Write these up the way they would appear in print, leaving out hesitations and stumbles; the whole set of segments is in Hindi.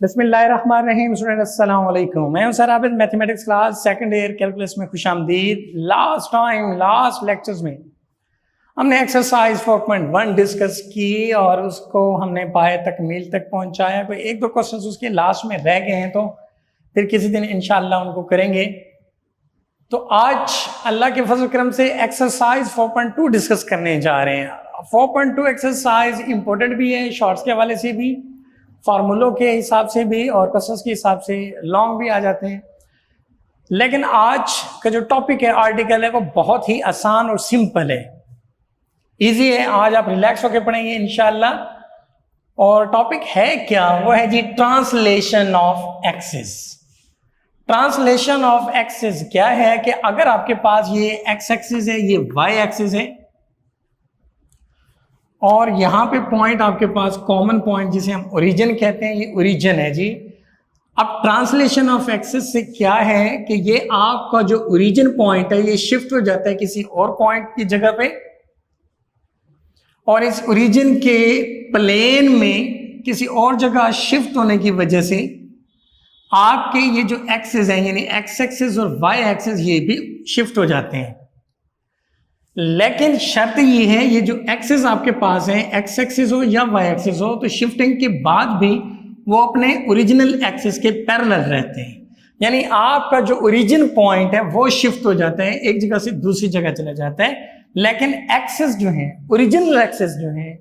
बिस्मिल्लाहिर्रहमानिर्रहीम। स्टूडेंट अस्सलाम वालेकुम। मैं हूं sir Abid, mathematics class second year calculus में खुशामदीद। लास्ट लेक्चर्स में हमने एक्सरसाइज 4.1 डिस्कस की और उसको हमने पाए तकमील तक पहुंचाया। कोई एक दो क्वेश्चंस उसके लास्ट में रह गए हैं, तो फिर किसी दिन इंशाल्लाह उनको करेंगे। तो आज अल्लाह के फजल करम से एक्सरसाइज 4.2 डिस्कस करने जा रहे हैं। 4.2 एक्सरसाइज इंपॉर्टेंट भी है, शॉर्ट्स के हवाले से भी, फार्मूलों के हिसाब से भी और क्वेश्चंस के हिसाब से लॉन्ग भी आ जाते हैं। लेकिन आज का जो टॉपिक है, आर्टिकल है, वो बहुत ही आसान और सिंपल है, इजी है। आज आप रिलैक्स होकर पढ़ेंगे इंशाल्लाह। और टॉपिक है क्या? वो है जी translation of axis. Translation of axis क्या है कि अगर आपके पास ये एक्स एक्सिस है, ये वाई एक्सिस है, और यहां पे पॉइंट आपके पास कॉमन पॉइंट जिसे हम ओरिजिन कहते हैं, ये ओरिजिन है जी। अब ट्रांसलेशन ऑफ एक्सिस से क्या है कि ये आपका जो ओरिजिन पॉइंट है ये शिफ्ट हो जाता है किसी और पॉइंट की जगह पे, और इस ओरिजिन के प्लेन में किसी और जगह शिफ्ट होने की वजह से आपके ये जो एक्सिस है, यानी एक्स एक्सिस और वाई एक्सिस, ये भी शिफ्ट हो जाते हैं। लेकिन शर्त ये है, ये जो एक्सिस आपके पास है, एक्स एक्सिस हो या वाई एक्सिस हो, तो शिफ्टिंग के बाद भी वो अपने ओरिजिनल एक्सिस के पैरेलल रहते हैं। यानी आपका जो ओरिजिन पॉइंट है वो शिफ्ट हो जाता है, एक जगह से दूसरी जगह चला जाता है, लेकिन एक्सिस जो है, ओरिजिनल एक्सिस जो है,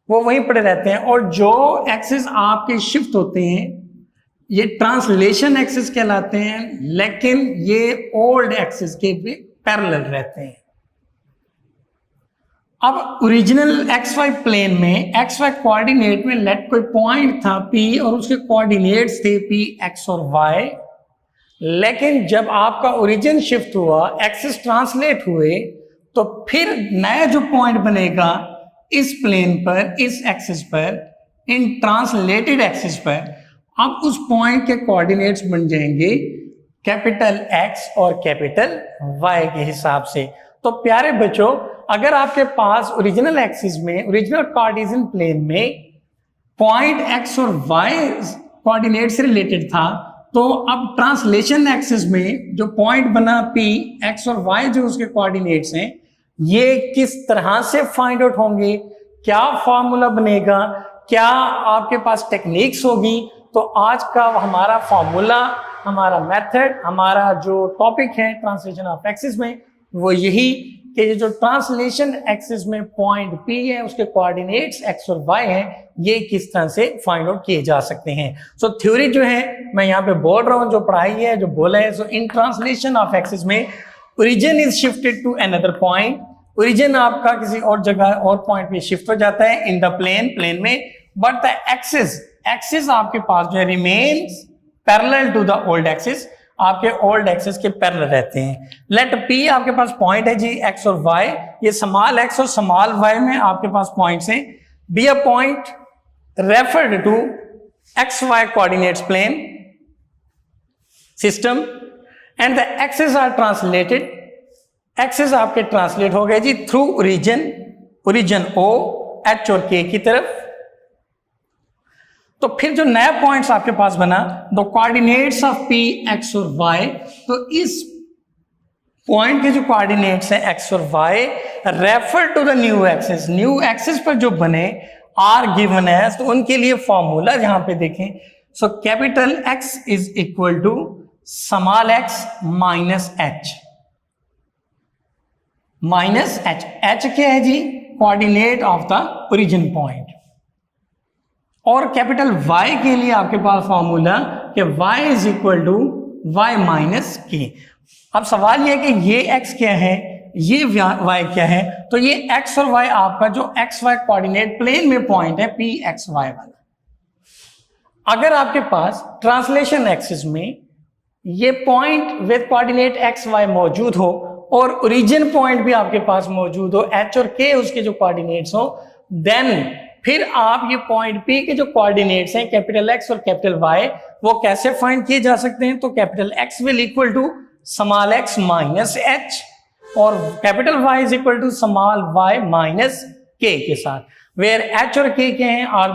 वो वहीं पड़े रहते हैं। और जो एक्सिस आपके शिफ्ट होते हैं ये ट्रांसलेशन एक्सिस कहलाते हैं, लेकिन ये ओल्ड एक्सिस के भी पैरेलल रहते हैं। अब ओरिजिनल एक्स वाई प्लेन में, एक्स वाई कोऑर्डिनेट में लेट कोई पॉइंट था P और उसके कोऑर्डिनेट्स थे P, X और Y। लेकिन जब आपका ओरिजिन शिफ्ट हुआ, एक्सिस ट्रांसलेट हुए, तो फिर नया जो पॉइंट बनेगा इस प्लेन पर, इस एक्सिस पर, इन ट्रांसलेटेड एक्सिस पर, अब उस पॉइंट के कोऑर्डिनेट्स बन जाएंगे कैपिटल X और कैपिटल Y के हिसाब से। तो प्यारे बच्चों, अगर आपके पास ओरिजिनल एक्सिस में, ओरिजिनल कार्टेशियन प्लेन में पॉइंट X और Y कोऑर्डिनेट से रिलेटेड था, तो अब ट्रांसलेशन एक्सिस में जो पॉइंट बना P, X और Y जो उसके कोऑर्डिनेट्स हैं, ये किस तरह से फाइंड आउट होंगे, क्या फॉर्मूला बनेगा, क्या आपके पास टेक्निक्स होगी। तो आज का हमारा फॉर्मूला, हमारा मेथड, हमारा जो टॉपिक है ट्रांसलेशन ऑफ एक्सिस में, वो यही कि ये जो ट्रांसलेशन एक्सिस में पॉइंट P है, उसके कोऑर्डिनेट्स X और Y हैं, ये किस तरह से फाइंड आउट किए जा सकते हैं। सो थ्योरी जो है मैं यहाँ पे बोल रहा हूँ, जो पढ़ाई है, जो बोला है। So in translation of axis में origin is shifted to another point. Origin आपका किसी और जगह और पॉइंट पे शिफ्ट हो जाता है इन द प्लेन में, बट द एक्सिस आपके पास जो है remains parallel to the old axis, आपके ओल्ड एक्सिस के पैरेलल रहते हैं। लेट P आपके पास पॉइंट है जी X और Y, ये स्मॉल x और स्मॉल y में आपके पास पॉइंट्स हैं। Be a point referred to XY coordinates plane system and the axis are translated. Axis आपके ट्रांसलेट हो गए जी थ्रू ओरिजिन O, H और K की तरफ। तो फिर जो नया पॉइंट्स आपके पास बना, the coordinates of P, X और Y, तो इस पॉइंट के जो कोऑर्डिनेट्स हैं X और Y refer to the new axis पर जो बने आर गिवन है, तो उनके लिए फॉर्मूला यहां पे देखें। So capital X is equal to small x minus h। h क्या है जी? Coordinate of the origin point. और कैपिटल Y के लिए आपके पास फॉर्मूला कि y is equal to y minus k. अब सवाल यह है कि ये x क्या है, ये y क्या है। तो ये x और y आपका जो XY कोऑर्डिनेट प्लेन में पॉइंट है P, X, Y वाला। अगर आपके पास ट्रांसलेशन एक्सिस में ये point with coordinate X, Y मौजूद हो और ओरिजिन पॉइंट भी आपके पास मौजूद हो, H और K उसके जो कोऑर्डिनेट्स हो, देन फिर आप ये पॉइंट P के जो कोऑर्डिनेट्स हैं कैपिटल X और कैपिटल Y, वो कैसे फाइंड किए जा सकते हैं। तो capital X will equal to small x minus h और capital Y is equal to small y minus k के साथ, वेयर h और k के हैं are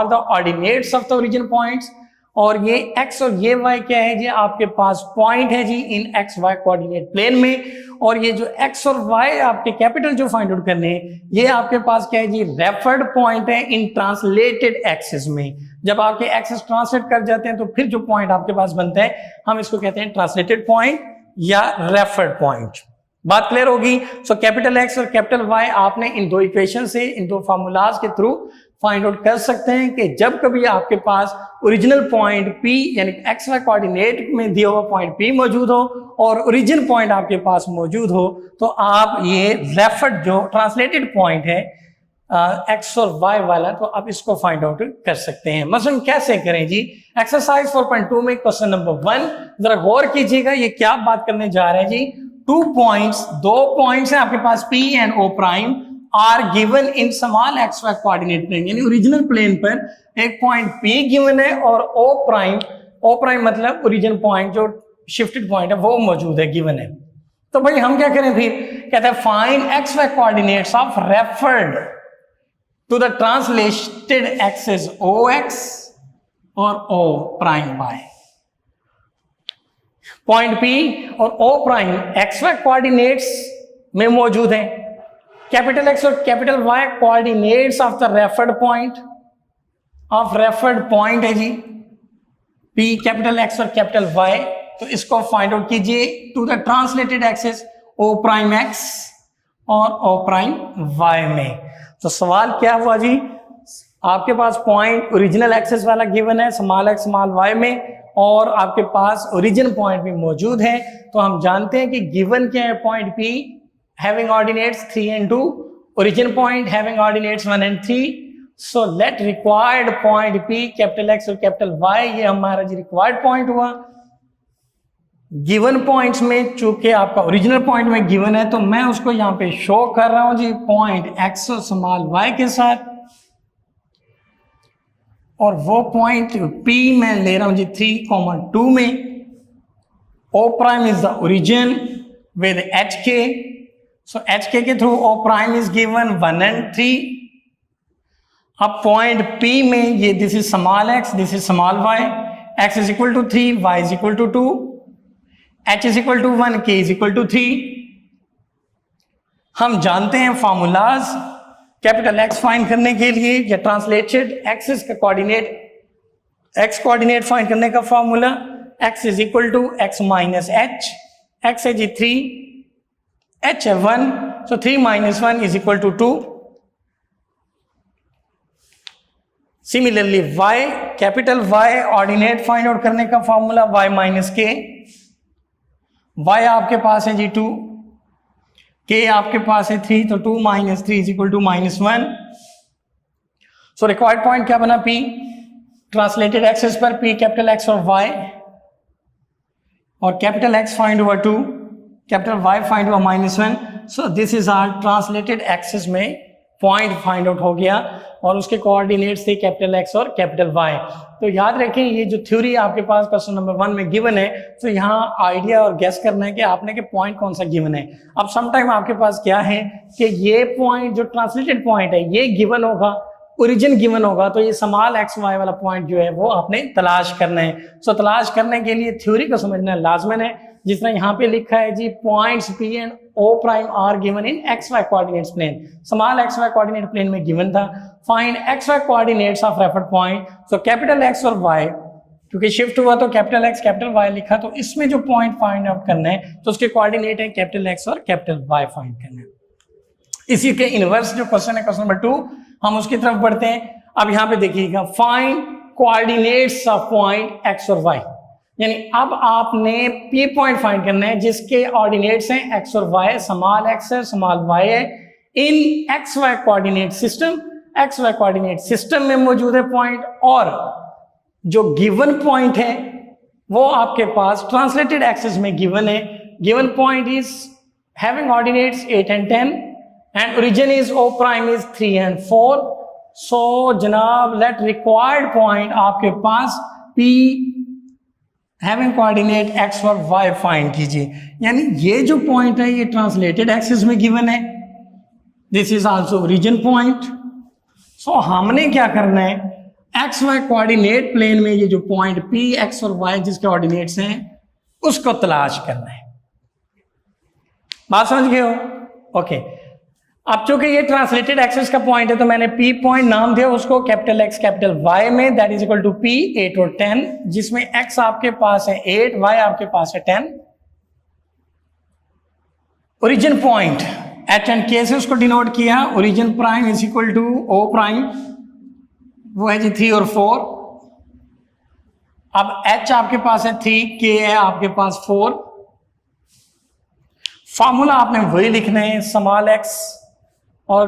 the ordinates of the origin points और ये x और ये y क्या है जी, आपके पास पॉइंट है जी इन एक्स वाई कोऑर्डिनेट प्लेन में। और ये जो x और y आपके कैपिटल जो फाइंड आउट करने हैं, ये आपके पास क्या है जी, रेफर्ड पॉइंट है इन ट्रांसलेटेड एक्सिस में। जब आपके एक्सिस ट्रांसलेट कर जाते हैं तो फिर जो पॉइंट आपके पास बनता है, हम इसको कहते हैं ट्रांसलेटेड पॉइंट या रेफर्ड पॉइंट। बात क्लियर होगी। सो कैपिटल एक्स और कैपिटल वाई आपने इन दो इक्वेशन से, इन दो फार्मूलाज के थ्रू फाइंड आउट कर सकते हैं कि जब कभी आपके पास ओरिजिनल पॉइंट P यानी एक्स वाई कोऑर्डिनेट में दिया हुआ पॉइंट P मौजूद हो और ओरिजिन पॉइंट आपके पास मौजूद हो, तो आप ये रेफर्ड जो ट्रांसलेटेड पॉइंट है एक्स और वाई वाला, तो आप इसको फाइंड आउट कर सकते हैं। मसलन कैसे करें जी, एक्सरसाइज 4.2 में क्वेश्चन नंबर 1 जरा गौर कीजिएगा, ये क्या बात करने जा रहे हैं जी। 2 पॉइंट्स, 2 पॉइंट्स हैं आपके पास P and O prime are given in small x y coordinate plane, यानी ओरिजिनल प्लेन पर एक पॉइंट P गिवन है और O प्राइम मतलब ओरिजिन पॉइंट जो शिफ्टेड पॉइंट है वो मौजूद है, गिवन है। तो भाई हम क्या करें फिर, कहते हैं find x Y coordinates of referred to the translated axis OX और O prime Y। Point P और O prime X Y coordinates में मौजूद है। कैपिटल X और capital Y coordinates of the referred point है जी P, कैपिटल X और कैपिटल Y। तो इसको फाइंड आउट कीजिए to the translated axis O prime X और O प्राइम Y में। तो सवाल क्या हुआ जी, आपके पास पॉइंट ओरिजिनल एक्सिस वाला गिवन है स्मॉल x स्मॉल y में, और आपके पास ओरिजिन पॉइंट भी मौजूद है। तो हम जानते हैं कि गिवन क्या है, point P having ordinates 3 and 2, origin point having ordinates 1 and 3. So let required point P, capital X और कैपिटल Y, ये हमारा जी रिक्वायर्ड पॉइंट हुआ। गिवन पॉइंट्स में चूंकि आपका ओरिजिनल पॉइंट में गिवन है, तो मैं उसको यहाँ पे शो कर रहा हूं जी पॉइंट X और स्मॉल y के साथ, और वो पॉइंट P मैं ले रहा हूं जी 3,2 में। O prime is the origin with HK, so HK के through O prime is given 1 and 3। अब पॉइंट P में ये this is small x, this is small y, x is equal to 3, y is equal to 2, h is equal to 1, k is equal to 3। हम जानते हैं फार्मूलाज कैपिटल X फाइंड करने के लिए या ट्रांसलेटेड एक्सिस का कोऑर्डिनेट x कोऑर्डिनेट फाइंड करने का formula x is equal to x minus h, x है जी 3, h है 1, so 3 minus 1 is equal to 2। Similarly y, capital Y ordinate find out करने का formula y minus k, y आपके पास है जी 2, k आपके पास है 3, तो 2 minus 3 is equal to minus 1। So required point क्या बना, P, ट्रांसलेटेड एक्सिस पर P कैपिटल X और Y, और कैपिटल X फाइंड हुआ 2, कैपिटल Y फाइंड हुआ -1। So this is our translated axis में पॉइंट फाइंड आउट हो गया, और उसके कोऑर्डिनेट्स थे कैपिटल X और कैपिटल Y। तो याद रखें ये जो थ्योरी आपके पास क्वेश्चन नंबर 1 में गिवन है, तो यहाँ आइडिया और गेस करना है कि आपने के पॉइंट कौन सा गिवन है। अब समटाइम आपके पास क्या है कि ये पॉइंट जो ट्रांसलेटेड पॉइंट है ये गिवन होगा, ओरिजिन गिवन होगा, तो ये स्मॉल x y वाला पॉइंट जो है वो आपने तलाश करना है। सो तलाश करने के लिए थ्योरी को समझना लाजमन है। जिस तरह यहाँ पे लिखा है जी points P and O prime are given in x Y coordinates plane, small x y coordinate plane में गिवन था। Find x Y coordinates of referred point. So capital X और Y क्योंकि शिफ्ट हुआ तो कैपिटल X कैपिटल Y लिखा, तो इसमें जो पॉइंट फाइंड आउट करना है तो उसके कोऑर्डिनेट है कैपिटल X और कैपिटल Y फाइंड करना है। इसी के इनवर्स जो क्वेश्चन है क्वेश्चन नंबर 2, हम उसकी तरफ बढ़ते हैं। अब यहाँ पे देखिएगा find coordinates of point X और Y, यानी अब आपने P पॉइंट फाइंड करना है जिसके ऑर्डिनेट्स हैं X और Y, स्मॉल x है स्मॉल y है, इन XY coordinate system, XY coordinate system में मौजूद है पॉइंट, और जो गिवन पॉइंट है वो आपके पास ट्रांसलेटेड एक्सिस में गिवन है। Given point is having ordinates 8 and 10 and origin is O prime is 3 and 4। So जनाब लेट रिक्वायर्ड पॉइंट आपके पास P हैविंग कोऑर्डिनेट X और Y फाइंड कीजिए, यानी ये जो पॉइंट है ये ट्रांसलेटेड एक्सिस में गिवन है, this is also origin point. So हमने क्या करना है, एक्स वाई कोऑर्डिनेट प्लेन में ये जो पॉइंट पी एक्स और वाई जिसके ऑर्डिनेट्स हैं उसको तलाश करना है। बात समझ गए हो? ओके। अब चूंकि ये ट्रांसलेटेड एक्सिस का पॉइंट है तो मैंने पी पॉइंट नाम दिया उसको कैपिटल एक्स कैपिटल वाई में, that is equal to P 8 और 10, जिसमें एक्स आपके पास है 8, वाई आपके पास है 10। ओरिजिन पॉइंट एच एंड के से उसको डिनोट किया, origin prime is equal to O prime, वो है जी 3 और 4। अब एच आपके पास है 3, के है आपके पास 4। फॉर्मूला आपने वही लिखना है, स्मॉल एक्स और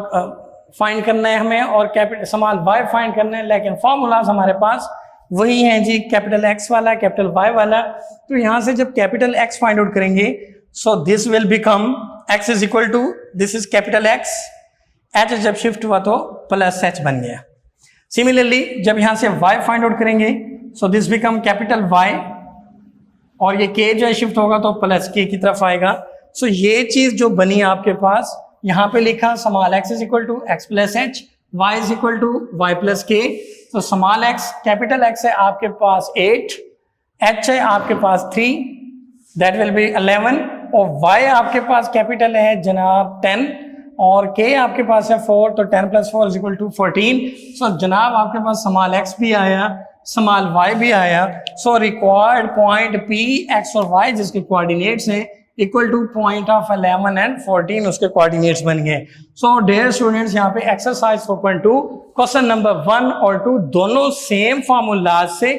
फाइंड करना है हमें और कैपिटल स्मॉल वाई फाइंड करना है, लेकिन फॉर्मूलाज हमारे पास वही हैं जी, कैपिटल एक्स वाला कैपिटल वाई वाला। तो यहां से जब कैपिटल एक्स फाइंड आउट करेंगे so this will become X is equal to this is capital X, H जब शिफ्ट हुआ तो प्लस एच बन गया। सिमिलरली जब यहां से y फाइंड आउट करेंगे so this become capital Y और ये k जो है शिफ्ट होगा तो प्लस k की तरफ आएगा। सो ये चीज जो बनी आपके पास यहां पे लिखा small x is equal to x plus H, y is equal to y plus k। तो स्मॉल x कैपिटल x है आपके पास 8, h है आपके पास 3, दैट विल बी 11, और y आपके पास कैपिटल है जनाब 10 और k आपके पास है 4, तो 10 प्लस 4 इज इक्वल टू 14। सो जनाब आपके पास स्मॉल x भी आया, स्मॉल y भी आया। सो रिक्वायर्ड पॉइंट p x और y जिसके कोऑर्डिनेट्स हैं equal two point of 11 and 14 उसके कोऑर्डिनेट्स बन गए। सो डियर स्टूडेंट्स यहाँ पे एक्सरसाइज 4.2 क्वेश्चन नंबर 1 और 2 दोनों सेम फार्मूला से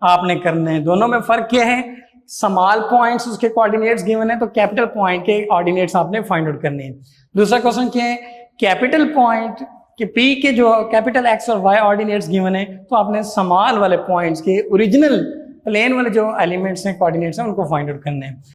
आपने करने हैं। दोनों में फर्क क्या है, स्मॉल पॉइंट्स उसके कोऑर्डिनेट्स गिवन है तो कैपिटल पॉइंट के ऑर्डिनेट्स आपने फाइंड आउट करने हैं। दूसरा क्वेश्चन क्या है, कैपिटल पॉइंट के पी के जो कैपिटल एक्स और वाई ऑर्डिनेट्स गिवन है तो आपने स्मॉल वाले पॉइंट्स के ओरिजिनल प्लेन वाले जो एलिमेंट्स हैं कोऑर्डिनेट्स हैं उनको फाइंड आउट करने हैं।